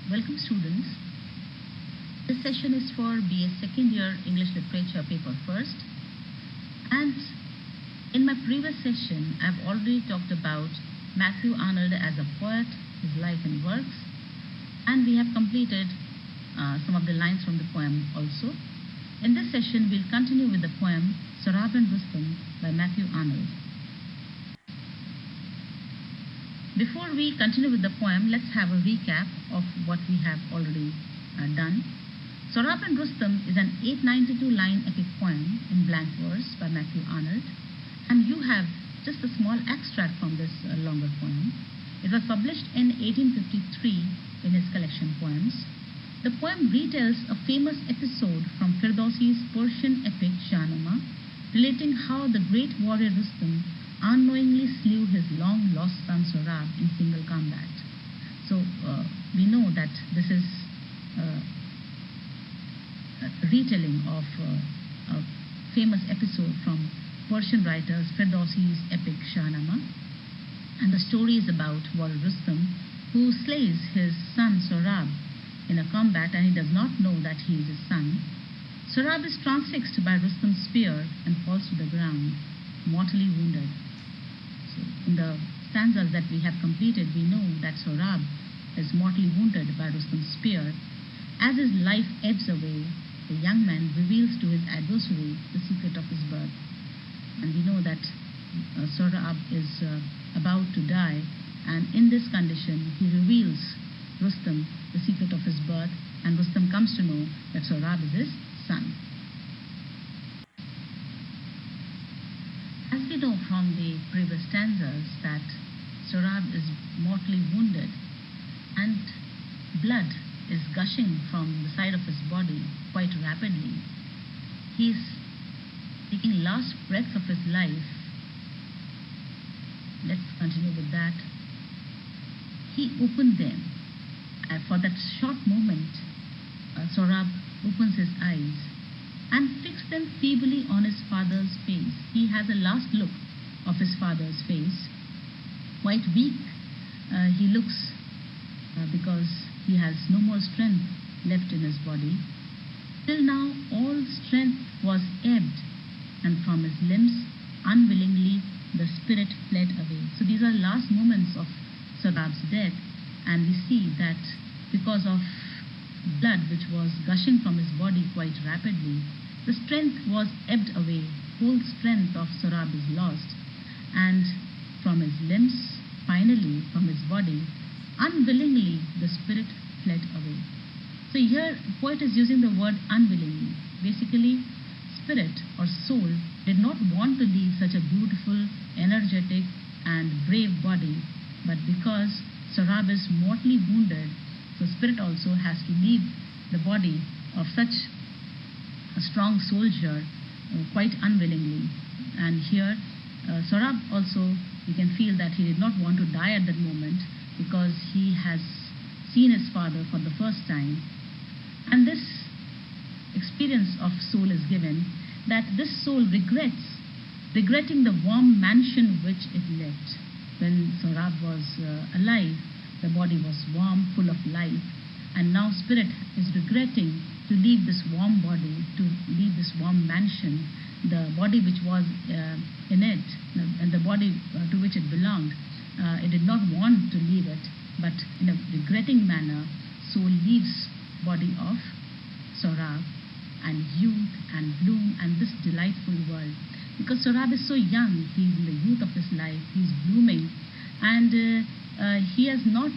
Welcome students. This session is for BA second year English Literature paper first, and in my previous session I've already talked about Mathew Arnold as a poet, his life and works, and we have completed some of the lines from the poem also. In this session we'll continue with the poem Sohrab and Rustum by Mathew Arnold. Before we continue with the poem, let's have a recap of what we have already done. Sohrab and Rustum is an 892-line epic poem in blank verse by Mathew Arnold, and you have just a small extract from this longer poem. It was published in 1853 in his collection poems. The poem retells a famous episode from Firdausi's Persian epic Shahnameh, relating how the great warrior Rustum unknowingly slew his long-lost son Sohrab in single combat. So we know that this is a retelling of a famous episode from Persian writers Firdausi's epic Shahnameh, and the story is about warrior Rustum, who slays his son Sohrab in a combat, and he does not know that he is his son. Sohrab is transfixed by Rustum's spear and falls to the ground, mortally wounded. So in the stanzas that we have completed, we know that Sohrab is mortally wounded by Rustum's spear. As his life ebbs away, the young man reveals to his adversary the secret of his birth. And we know that Sohrab is about to die, and in this condition he reveals Rustum the secret of his birth, and Rustum comes to know that Sohrab is his son. As we know from the previous stanzas that Sohrab is mortally wounded and blood is gushing from the side of his body quite rapidly. He is taking last breaths of his life. Let's continue with that. He opened them. For that short moment, Sohrab opens his eyes and fixed them feebly on his father's face. He has a last look of his father's face. Quite weak he looks because he has no more strength left in his body. Till now all strength was ebbed, and from his limbs unwillingly the spirit fled away. So these are last moments of Sohrab's death, and we see that because of blood which was gushing from his body quite rapidly, the strength was ebbed away. Whole strength of Sohrab is lost, and from his limbs, finally from his body, unwillingly the spirit fled away. So here poet is using the word unwillingly. Basically, spirit or soul did not want to leave such a beautiful, energetic and brave body, but because Sohrab is mortally wounded, so spirit also has to leave the body of such a strong soldier quite unwillingly. And here Sohrab also, you can feel that he did not want to die at that moment because he has seen his father for the first time. And this experience of soul is given, that this soul regretting the warm mansion which it left. When Sohrab was alive, the body was warm, full of life, and now spirit is regretting to leave this warm body, to leave this warm mansion, the body which was in it, and the body to which it belonged. It did not want to leave it, but in a regretting manner, soul leaves body of Sohrab and youth and bloom and this delightful world. Because Sohrab is so young, he's in the youth of his life, he's blooming, and he has not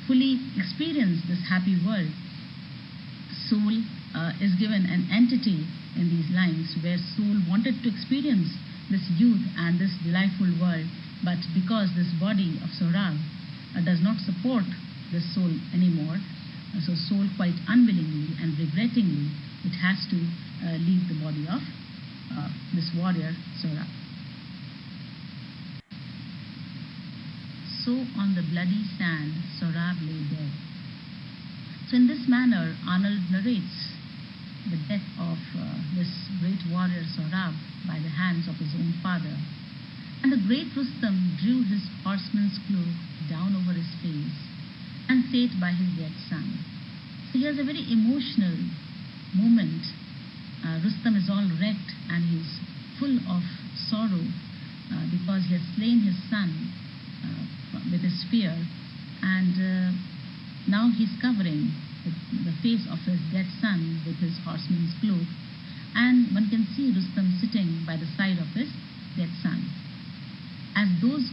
fully experienced this happy world. Soul is given an entity in these lines where soul wanted to experience this youth and this delightful world, but because this body of Sohrab does not support this soul anymore, so soul quite unwillingly and regrettingly, it has to leave the body of this warrior Sohrab. So on the bloody sand Sohrab lay dead. So in this manner Arnold narrates the death of this great warrior Sohrab by the hands of his own father. And the great Rustum drew his horseman's cloak down over his face and sate by his dead son. So here's a very emotional moment. Rustum is all wrecked and he's full of sorrow because he has slain his son with his spear, and now he's covering the face of his dead son with his horseman's cloak, and one can see Rustum sitting by the side of his dead son. As those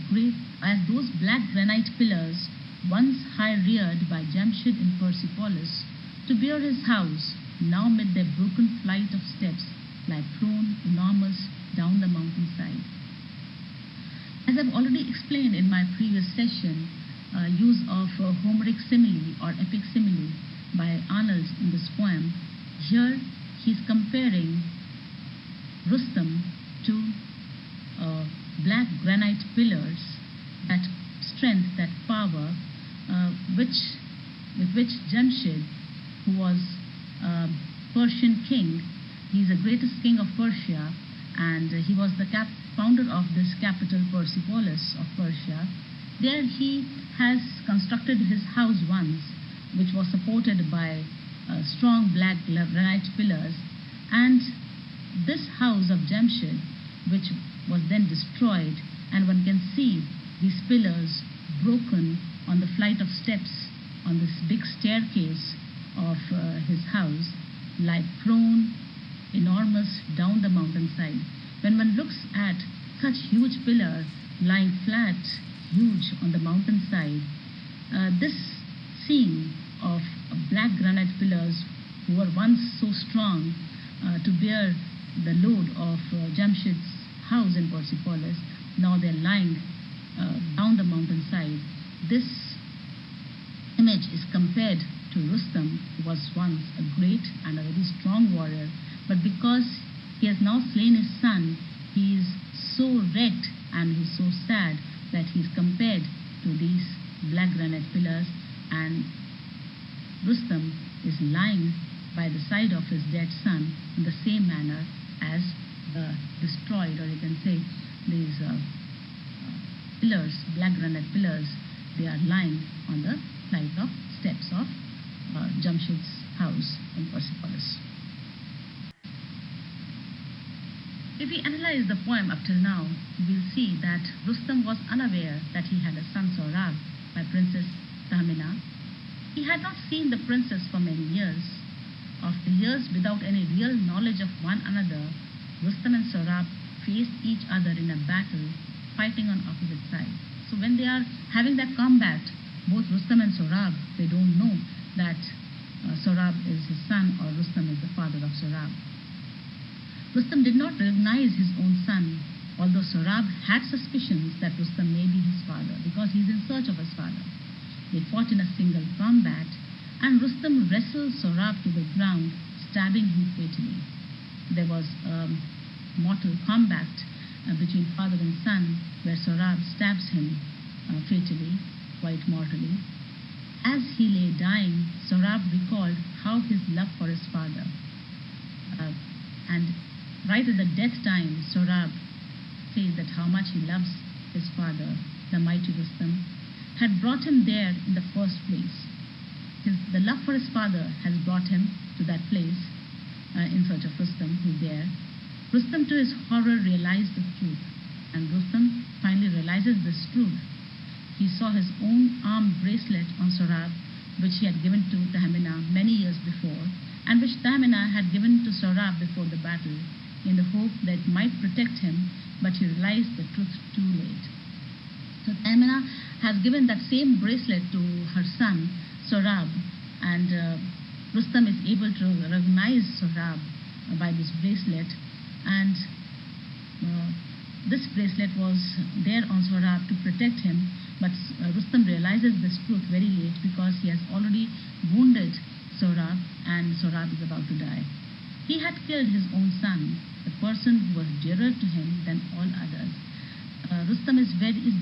black granite pillars, once high reared by Jamshid in Persepolis to bear his house, now mid their broken flight of steps lie prone, enormous, down the mountainside. As I've already explained in my previous session, use of Homeric simile or epic simile by Arnold in this poem, here he's comparing Rustum to black granite pillars, that strength, that power, with which Jamshid, who was a Persian king, he's the greatest king of Persia, and he was the founder of this capital Persepolis of Persia. There he has constructed his house once, which was supported by strong black granite pillars, and this house of Jamshid, which was then destroyed, and one can see these pillars broken on the flight of steps on this big staircase of his house, lie prone, enormous, down the mountainside. When one looks at such huge pillar lying flat, huge on the mountainside, this scene of black granite pillars who were once so strong to bear the load of Jamshid's house in Persepolis, now they're lying down the mountainside. This image is compared to Rustum, who was once a great and a very strong warrior, but because he has now slain his son, he is so wrecked and he's so sad that he's compared to these black granite pillars, and Rustum is lying by the side of his dead son in the same manner as the destroyed, or you can say these pillars, black granite pillars, they are lying on the flight of steps of Jamshid's house in Persepolis. If we analyze the poem up till now, we will see that Rustum was unaware that he had a son Sohrab by Princess Tahmina. He had not seen the princess for many years. After years without any real knowledge of one another, Rustum and Sohrab faced each other in a battle, fighting on opposite sides. So when they are having that combat, both Rustum and Sohrab, they don't know that Sohrab is his son or Rustum is the father of Sohrab. Rustum did not recognize his own son, although Sohrab had suspicions that Rustum may be his father because he is in search of his father. They fought in a single combat, and Rustum wrestled Sohrab to the ground, stabbing him fatally. There was a mortal combat between father and son, where Sohrab stabs him fatally, quite mortally. As he lay dying, Sohrab recalled how his love for his father, and right at the death time, Sohrab says that how much he loves his father, the mighty Rustum, had brought him there in the first place. The love for his father has brought him to that place in search of Rustum, who's there. Rustum, to his horror, realized the truth, and Rustum finally realizes this truth. He saw his own arm bracelet on Sohrab, which he had given to Tahmina many years before, and which Tahmina had given to Sohrab before the battle, in the hope that it might protect him, but he realized the truth too late. So Tahmina has given that same bracelet to her son, Sohrab, and Rustum is able to recognize Sohrab by this bracelet, and this bracelet was there on Sohrab to protect him, but Rustum realizes this truth very late because he has already wounded Sohrab, and Sohrab is about to die. He had killed his own son, the person who was dearer to him than all others. Rustum is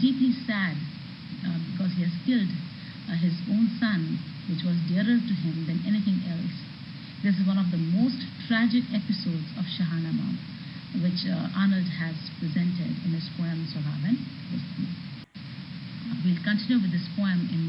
deeply sad because he has killed his own son, which was dearer to him than anything else. This is one of the most tragic episodes of Shahnameh, which Arnold has presented in his poem Sohrab and Rustum. We'll continue with this poem in